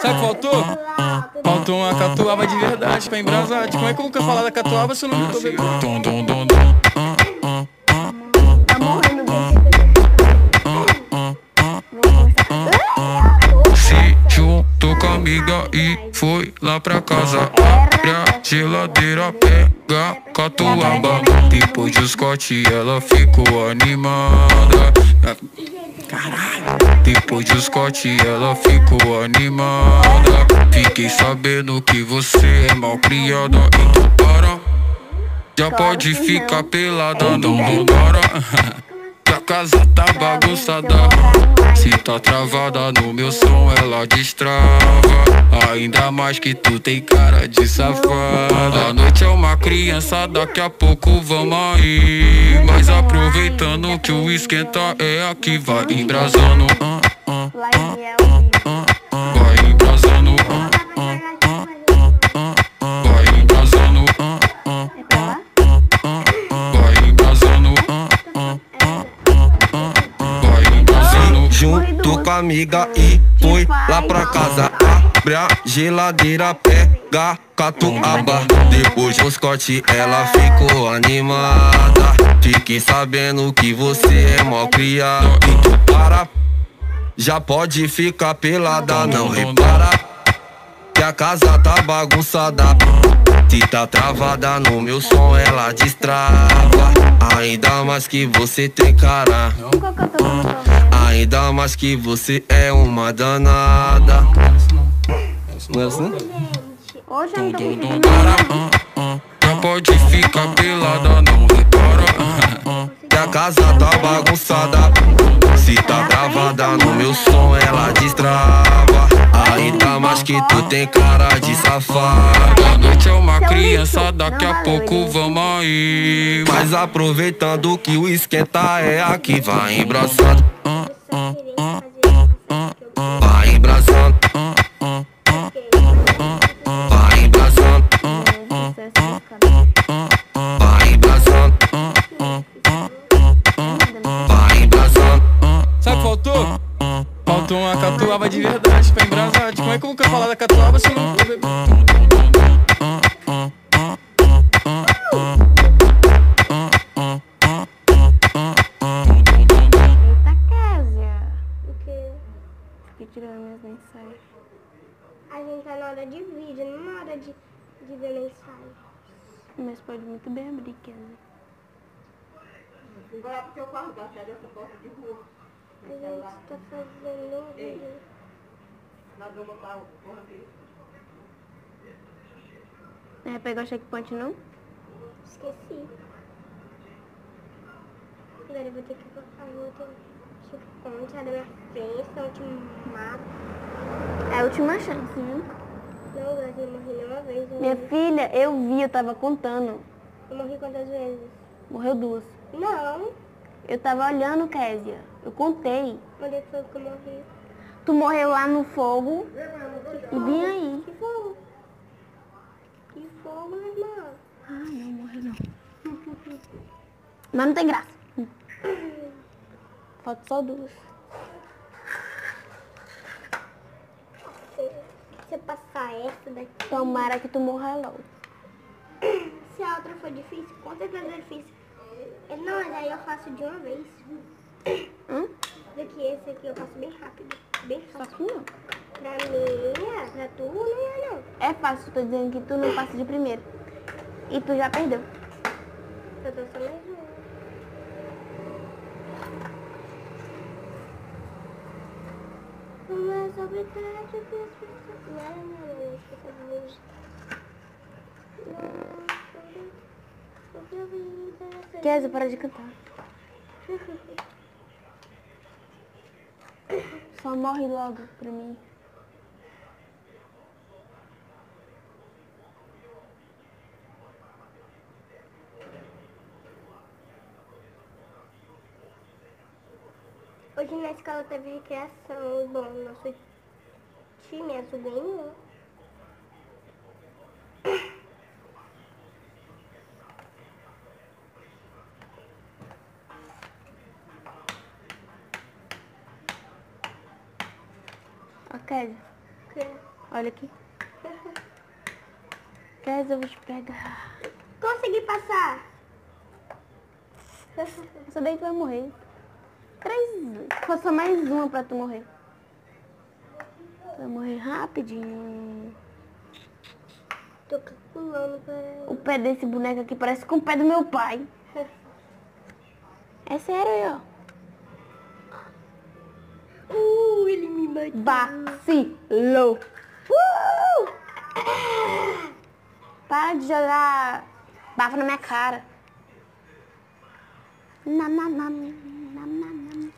Sabe o que faltou? Faltou uma catuaba de verdade pra embrasar. Como é que eu nunca falar da catuaba se eu não tô bebendo? Tá morrendo de Se juntou com a amiga e foi lá pra casa. Abre a geladeira, pega catuaba. Depois de Scott ela ficou animada. Caralho. Depois de Scott ela ficou animada. Fiquei sabendo que você é mal criada. Então para, já pode ficar pelada. Não para, que a casa tá bagunçada. Se tá travada no meu som, ela destrava. Ainda mais que tu tem cara de safada. A noite é uma criança, daqui a pouco vamos aí. Mas aproveitando que o esquenta é aqui, vai embrasando. Vai embrasando. Vai embrasando. Vai embrasando. Vai embrasando. Junto com a amiga e foi lá pra casa. Abre a geladeira, pega catuaba. Depois do Scott ela ficou animada. Fiquei sabendo que você é mal criado. Então para, já pode ficar pelada. Não repara que a casa tá bagunçada. Se tá travada no meu som, ela destrava. Ainda mais que você tem cara. Ainda mais que você é uma danada. Não é assim? Hoje eu não tô conseguindo. Já pode ficar pelada, não repara. Que a casa tá bagunçada. Se tá travada no meu som, ela destrava. Ainda mais que tu tem cara de safada. A noite é uma criança, daqui a pouco vamos aí. Mas aproveitando que o esquenta é aqui, vai embraçando. Vai embraçando. Vai embraçando. Vai embraçando. Vai embraçando. Sabe o que faltou? Faltou uma catuaba de verdade pra embrasar. Como é que eu nunca falar da catuaba se eu não tô bebendo? Eita, Kézia. O quê? Fiquei tirando minhas mensagens. A gente tá na hora de vídeo, não na hora de ver mensagem. Mas pode muito bem abrir, Kézia. Vai lá pro teu quarto, sai dessa porta de rua. A gente tá fazendo um vídeo. Nós vamos botar o porra aqui. É, pegar o checkpoint não? Esqueci. Agora eu vou ter que colocar outro checkpoint na minha frente, no último mapa. É a última chance, viu? Não, eu não morri nenhuma vez. Minha filha, eu vi, eu tava contando. Eu morri quantas vezes? Morreu 2. Não. Eu tava olhando, Kézia. Eu contei. Onde é que foi que eu morri? Tu morreu lá no fogo e vim aí. Que fogo? Que fogo, minha irmã? Ah, não, morreu não. Mas não tem graça. Falta só 2. Se eu passar essa daqui... Tomara que tu morra logo. Se a outra for difícil, com certeza é difícil. Não, mas aí eu faço de uma vez. Daqui esse aqui eu faço bem rápido. Bem Só fácil. que não. Pra mim, pra tu, não é não. É fácil, tô dizendo que tu não passa de primeiro. E tu já perdeu. Eu tô só mais uma. Mas obrigada pelas pessoas. Não, esqueci de luz. Kézia, para de cantar. Só morre logo pra mim. Hoje na escola teve recreação. Bom, nosso time azul ganhou. Ó, Kézia, quê? Olha aqui. Quer eu vou te pegar. Consegui passar. Essa daí tu vai morrer. 3. Falta só mais uma pra tu morrer. Tu vai morrer rapidinho. Tô calculando pra... O pé desse boneco aqui parece com o pé do meu pai. É sério aí, ó. Ele me bateu. Vacilou. Para de jogar bafo na minha cara. Nam, nam, nam, nam, nam, nam.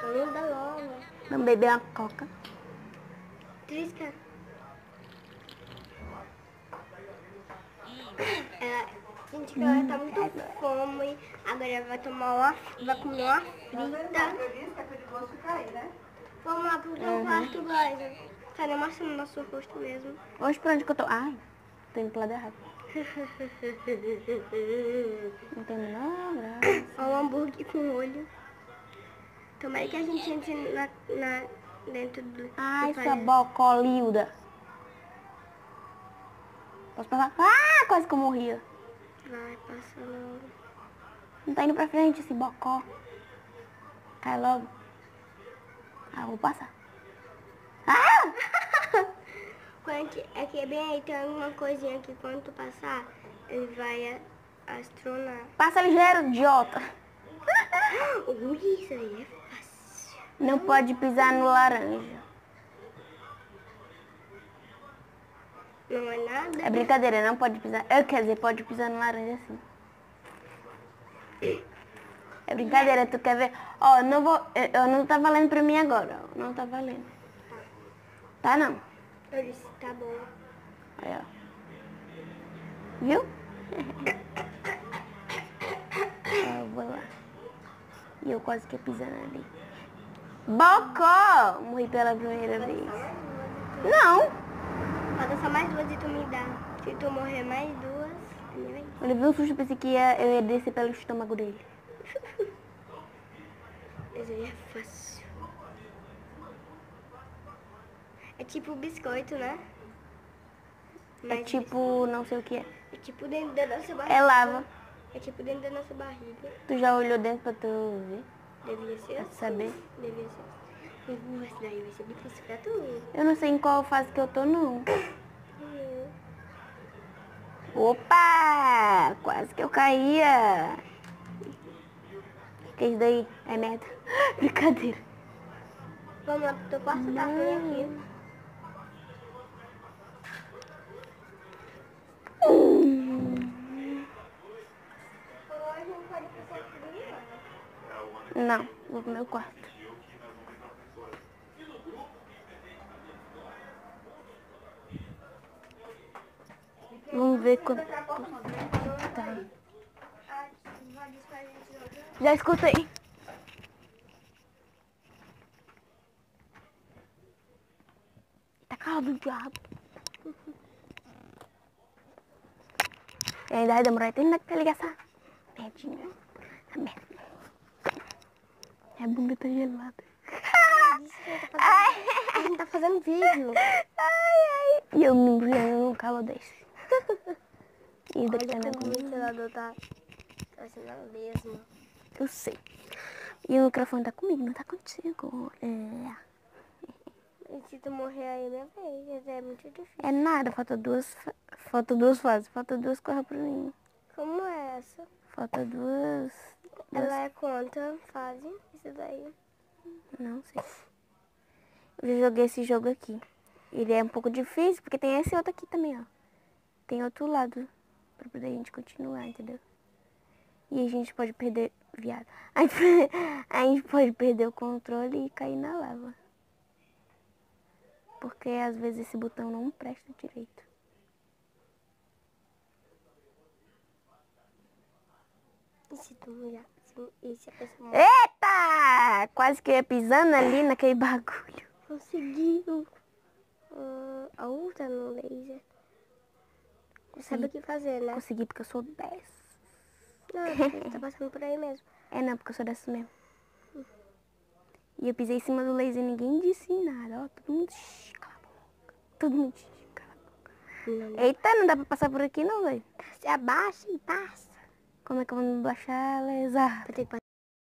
Não dá logo. Vamos beber uma coca. Trisca. Gente, que ela tá muito fome. Agora ela vai tomar vai comer uma frita. Trisca, é perigoso cair, né? Vamos lá pro teu quarto, Blaise. Tá nem mostrando nosso rosto mesmo. Hoje pra onde que eu tô? Ai, tô indo pro lado errado. Não tem nada. Olha o hambúrguer com olho. Tomara que a gente entre dentro do... Ai, do sua palhaço. bocolilda. Posso passar? Ah, quase que eu morria. Vai, passa logo. Não tá indo pra frente esse bocó. Cai logo. Ah, eu vou passar. Ah! Aqui é bem aí, tem alguma coisinha que quando tu passar, ele vai astronar. Passa ligeiro, idiota. Ui, isso aí é fácil. Não pode pisar no laranja. Não é nada? É brincadeira, não pode pisar. Quer dizer, pode pisar no laranja sim. É brincadeira, tu quer ver? Ó, não vou. Eu não tá valendo pra mim agora. Ó, não tá valendo. Tá não. Eu disse, tá bom. Aí, ó. Viu? Eu vou lá. E eu quase que pisando ali. Bocó! Morri pela primeira vez. Não! Falta só mais duas e tu me dá. Se tu morrer mais duas, é minha vez. Eu levei um susto, pensei que eu ia descer pelo estômago dele. Esse aí é fácil. É tipo biscoito, né? É Mas tipo, não sei o que é. é tipo dentro da nossa barriga. É lava. É tipo dentro da nossa barriga. Tu já olhou dentro pra tu ver? Devia ser Pra assim. saber? Devia ser assim. Esse daí vai ser difícil pra tu. Eu não sei em qual fase que eu tô, não. Opa! Quase que eu caía. Que é isso daí? É merda. Brincadeira. Vamos lá pro teu quarto, tá ruim aqui. Hoje não pode passar por aí, Não, vou pro meu quarto. Vamos ver quando... Tá. Já escutei. Tá calado, diabo. E ainda vai demorar até a ligação. Merdinha. A merda. A bunda tá gelada. A gente tá fazendo vídeo. E eu me embrulhando num calo desse. E daqui Olha tá na como o bunda. ventilador tá sendo a mesma. Eu sei. E o microfone tá comigo, não tá contigo. É. E se tu morrer aí, minha vez, é muito difícil. É nada, falta duas fases. Falta duas coisas pra mim. Como é essa? Falta duas. Ela é quanta fase? Isso daí. Não sei. Eu já joguei esse jogo aqui. Ele é um pouco difícil, porque tem esse outro aqui também, ó. Tem outro lado. Pra poder a gente continuar, entendeu? E a gente pode perder... Viado. A gente pode perder o controle e cair na lava. Porque às vezes esse botão não presta direito. E se tu molhar? E se a pessoa É. morrer? Eita! Quase que eu ia pisando ali naquele bagulho. Conseguiu. A outra no laser. Sabe o que fazer, né? Consegui porque eu sou 10. Não, tá passando por aí mesmo. É não, porque eu sou dessa mesmo. E eu pisei em cima do laser e ninguém disse nada, ó. Todo mundo, cala a boca. Todo mundo, cala a boca. Eita, não dá pra passar por aqui não, velho. Se abaixa e passa. Como é que eu vou baixar, Lesa? Vou ter que